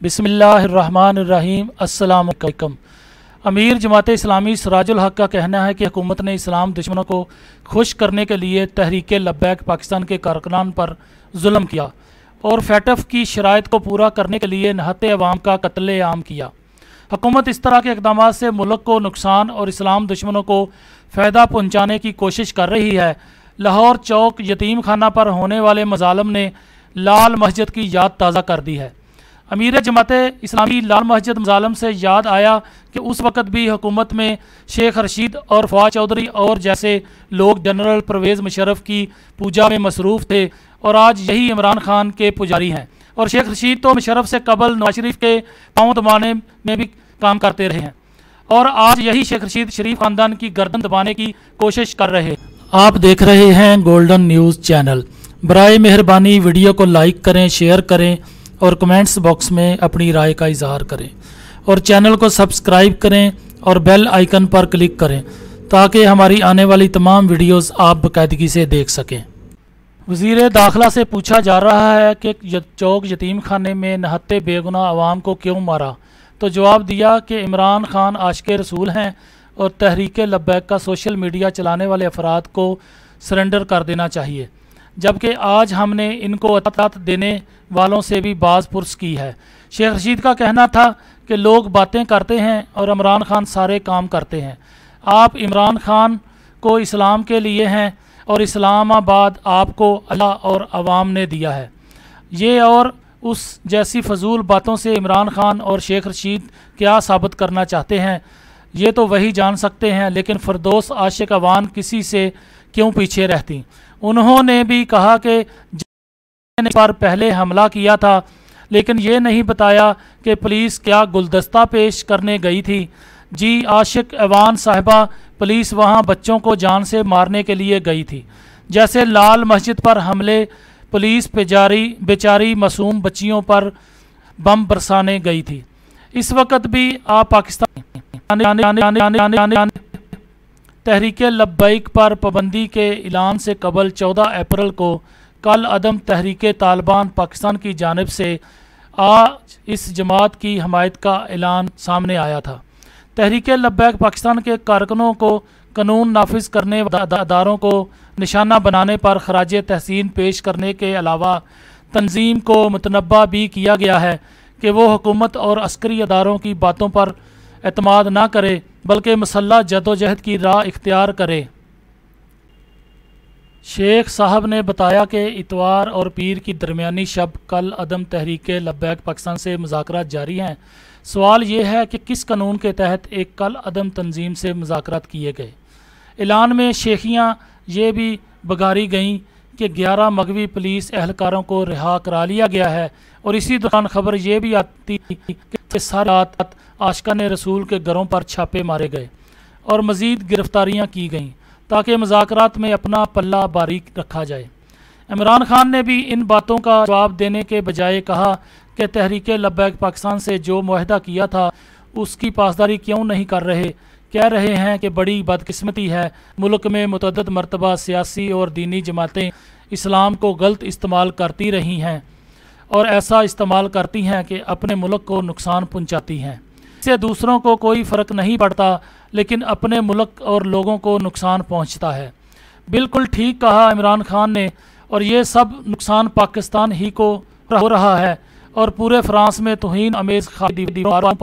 बिस्मिल्लाहिर्रहमानिर्रहीम। अस्सलाम वालेकुम। अमीर जमात इस्लामी सिराजुल हक का कहना है कि हुकूमत ने इस्लाम दुश्मनों को खुश करने के लिए तहरीक लब्बैक पाकिस्तान के कारकुनान पर जुल्म किया और फैटफ की शराइत को पूरा करने के लिए नहते अवाम का कत्ले आम किया। हुकूमत इस तरह के इक़दाम से मुल्क को नुकसान और इस्लाम दुश्मनों को फ़ायदा पहुँचाने की कोशिश कर रही है। लाहौर चौक यतीम खाना पर होने वाले मजालम ने लाल मस्जिद की याद ताज़ा कर दी है। अमीर जमात इस्लामी लाल मस्जिद मजालम से याद आया कि उस वक़्त भी हुकूमत में शेख रशीद और फवाद चौधरी और जैसे लोग जनरल परवेज़ मुशर्रफ की पूजा में मसरूफ़ थे और आज यही इमरान खान के पुजारी हैं। और शेख रशीद तो मुशर्रफ से कबल नवाज शरीफ के पाँव दबाने में भी काम करते रहे हैं और आज यही शेख रशीद शरीफ ख़ानदान की गर्दन दबाने की कोशिश कर रहे हैं। आप देख रहे हैं गोल्डन न्यूज़ चैनल। बराए मेहरबानी वीडियो को लाइक करें, शेयर करें और कमेंट्स बॉक्स में अपनी राय का इजहार करें और चैनल को सब्सक्राइब करें और बेल आइकन पर क्लिक करें ताकि हमारी आने वाली तमाम वीडियोस आप बाकायदगी से देख सकें। वज़ीर दाखिला से पूछा जा रहा है कि चौक यतीम खाने में नहत्ते बेगुनाह अवाम को क्यों मारा, तो जवाब दिया कि इमरान खान आशिक़ रसूल हैं और तहरीक लब्बैक का सोशल मीडिया चलाने वाले अफराद को सरेंडर कर देना चाहिए, जबकि आज हमने इनको अतात देने वालों से भी बाज़ पुरस की है। शेख रशीद का कहना था कि लोग बातें करते हैं और इमरान खान सारे काम करते हैं। आप इमरान खान को इस्लाम के लिए हैं और इस्लामाबाद आपको अल्लाह और अवाम ने दिया है। ये और उस जैसी फजूल बातों से इमरान खान और शेख रशीद क्या साबित करना चाहते हैं ये तो वही जान सकते हैं, लेकिन फ़िरदौस आशिक अवान किसी से क्यों पीछे रहती। उन्होंने भी कहा कि पर पहले हमला किया था, लेकिन ये नहीं बताया कि पुलिस क्या गुलदस्ता पेश करने गई थी। जी आशिक अवान साहिबा, पुलिस वहाँ बच्चों को जान से मारने के लिए गई थी। जैसे लाल मस्जिद पर हमले पुलिस बेचारी मासूम बच्चियों पर बम बरसाने गई थी। इस वक्त भी आप पाकिस्तान तहरीक लब्बैक पर पाबंदी के ऐलान से कबल 14 अप्रैल को कल अदम तहरीक तालिबान पाकिस्तान की जानिब से आज इस जमात की हमायत का ऐलान सामने आया था। तहरीक लब्बैक पाकिस्तान के कारकुनों को कानून नाफिज करने अदारों को निशाना बनाने पर खराज तहसीन पेश करने के अलावा तंजीम को मुतनब्बा भी किया गया है कि वो हुकूमत और अस्करी अदारों की बातों पर एतमाद ना करे बल्कि मसल्लह जदोजहद की राह इख्तियार करे। शेख साहब ने बताया कि इतवार और पीर की दरमियानी शब कल अदम तहरीक लब्बैक पाकिस्तान से मुज़ाकरात जारी हैं। सवाल ये है कि किस कानून के तहत एक कल अदम तंजीम से मुज़ाकरात किए गए। ऐलान में शेखियाँ ये भी बगारी गईं कि 11 मगवी पुलिस एहलकारों को रिहा करा लिया गया है और इसी दौरान खबर ये भी आती कि सारी रात आशिकान रसूल के घरों पर छापे मारे गए और मज़ीद गिरफ्तारियाँ की गईं ताकि मुज़ाकरात में अपना पल्ला बारीक रखा जाए। इमरान खान ने भी इन बातों का जवाब देने के बजाय कहा कि तहरीक लब्बैक पाकिस्तान से जो मुआहदा किया था उसकी पासदारी क्यों नहीं कर रहे। कह रहे हैं कि बड़ी बदकिस्मती है, मुल्क में मुतअद्दिद मरतबा सियासी और दीनी जमातें इस्लाम को गलत इस्तेमाल करती रही हैं और ऐसा इस्तेमाल करती हैं कि अपने मुल्क को नुकसान पहुँचाती हैं। इससे दूसरों को कोई फ़र्क नहीं पड़ता, लेकिन अपने मुल्क और लोगों को नुकसान पहुंचता है। बिल्कुल ठीक कहा इमरान खान ने, और ये सब नुकसान पाकिस्तान ही को हो रहा है और पूरे फ्रांस में तौहीन अमेज़ दीवारों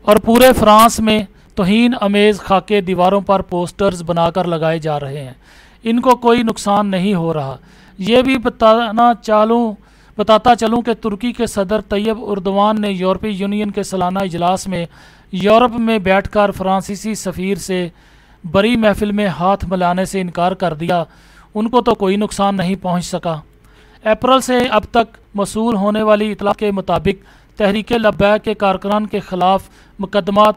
और पूरे फ्रांस में तौहीन अमेज़ खाके दीवारों पर पोस्टर्स बनाकर लगाए जा रहे हैं। इनको कोई नुकसान नहीं हो रहा। ये भी बताता चलूँ कि तुर्की के सदर तैयब उर्दवान ने यूरोपीय यूनियन के सालाना इजलास में यूरोप में बैठकर फ्रांसीसी सफ़ीर से बड़ी महफिल में हाथ मिलाने से इनकार कर दिया। उनको तो कोई नुकसान नहीं पहुँच सका। अप्रैल से अब तक मसूल होने वाली इतला के मुताबिक तहरीक लब्बैक के कारकुनान के ख़िलाफ़ मुकदमात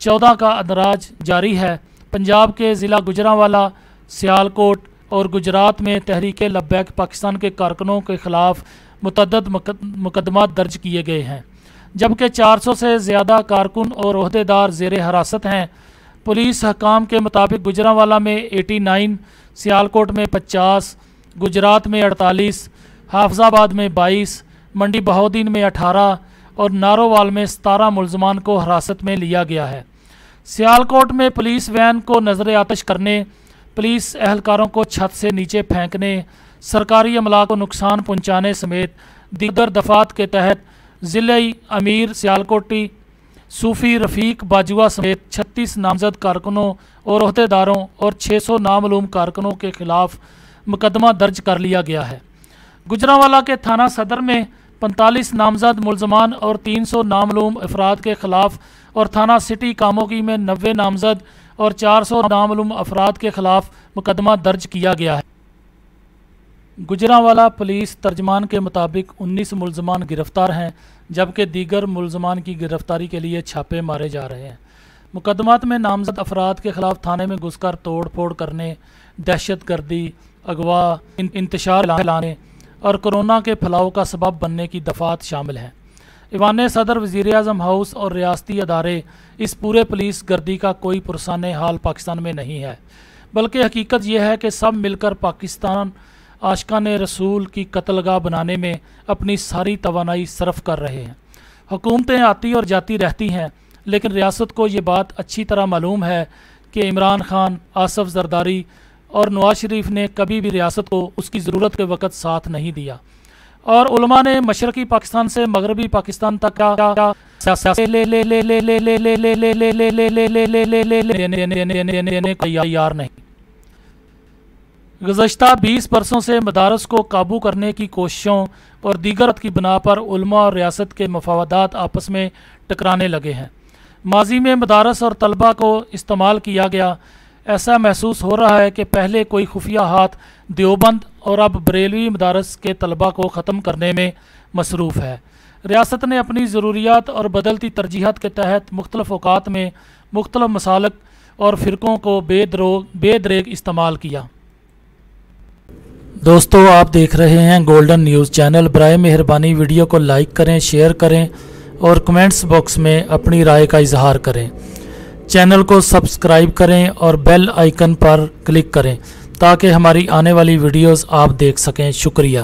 14 का अंदराज जारी है। पंजाब के ज़िला गुजरांवाला, सियालकोट और गुजरात में तहरीक लब्बैक पाकिस्तान के कारकुनों के ख़िलाफ़ मुतअद्दिद मुकदमात दर्ज किए गए हैं, जबकि 400 से ज़्यादा कारकुन और ओहदेदार ज़ेर हिरासत हैं। पुलिस हकाम के मुताबिक गुजरांवाला में 89, सियालकोट में 50, गुजरात में 48, हाफजाबाद में 22, मंडी बहाउद्दीन में 18 और नारोवाल में 17 मुलजमान को हिरासत में लिया गया है। सियालकोट में पुलिस वैन को नजर आतिश करने, पुलिस एहलकारों को छत से नीचे फेंकने, सरकारी अमला को नुकसान पहुंचाने समेत दीगर दफात के तहत ज़िले अमीर सियालकोटी सूफ़ी रफ़ीक बाजुआ समेत 36 नामजद कारकुनों और अहदेदारों और 600 नामालूम कारकुनों के खिलाफ मुकदमा दर्ज कर लिया गया है। गुजरांवाला के थाना सदर में 45 नामजद मुलजमान और 300 नामालूम अफराद के खिलाफ और थाना सिटी कामोगी में 90 नामजद और 400 नामालूम अफराद के खिलाफ मुकदमा दर्ज किया गया है। गुजरांवाला पुलिस तर्जमान के मुताबिक 19 मुलजमान गिरफ्तार हैं, जबकि दीगर मुलजमान की गिरफ्तारी के लिए छापे मारे जा रहे हैं। मुकदमात में नामजद अफराद के खिलाफ थाने में घुसकर तोड़ फोड़ करने, दहशत गर्दी, अगवा, इंतशार लाने और कोरोना के फैलाव का सबब बनने की दफात शामिल हैं। ईवान सदर, वज़ीर-ए-आज़म हाउस और रियासती अदारे इस पूरे पुलिस गर्दी का कोई पुरसाने हाल पाकिस्तान में नहीं है, बल्कि हकीकत यह है कि सब मिलकर पाकिस्तान आशिकान रसूल की कत्लगाह बनाने में अपनी सारी तवानाई सर्फ कर रहे हैं। हुकूमतें आती और जाती रहती हैं, लेकिन रियासत को ये बात अच्छी तरह मालूम है कि इमरान खान, आसफ जरदारी और नवाज शरीफ ने कभी भी रियासत को उसकी ज़रूरत के वक़्त साथ नहीं दिया और उलमा ने मशरक़ी पाकिस्तान से मगरबी पाकिस्तान तक तैयार नहीं। गुज़श्ता 20 बरसों से मदारस को काबू करने की कोशिशों और दीगर की बिना पर उलमा और रियासत के मफावदात आपस में टकराने लगे हैं। माजी में मदारस और तलबा को इस्तेमाल किया गया। ऐसा महसूस हो रहा है कि पहले कोई खुफिया हाथ देवबंद और अब बरेलवी मदारस के तलबा को ख़त्म करने में मसरूफ़ है। रियासत ने अपनी ज़रूरियात और बदलती तरजीहात के तहत मुख्तलिफ़ औक़ात में मुख्तलिफ़ मसालक और फ़िरक़ों को बेदरेग इस्तेमाल किया। दोस्तों, आप देख रहे हैं गोल्डन न्यूज़ चैनल। बराए मेहरबानी वीडियो को लाइक करें, शेयर करें और कमेंट्स बॉक्स में अपनी राय का इजहार करें। चैनल को सब्सक्राइब करें और बेल आइकन पर क्लिक करें ताकि हमारी आने वाली वीडियोस आप देख सकें। शुक्रिया।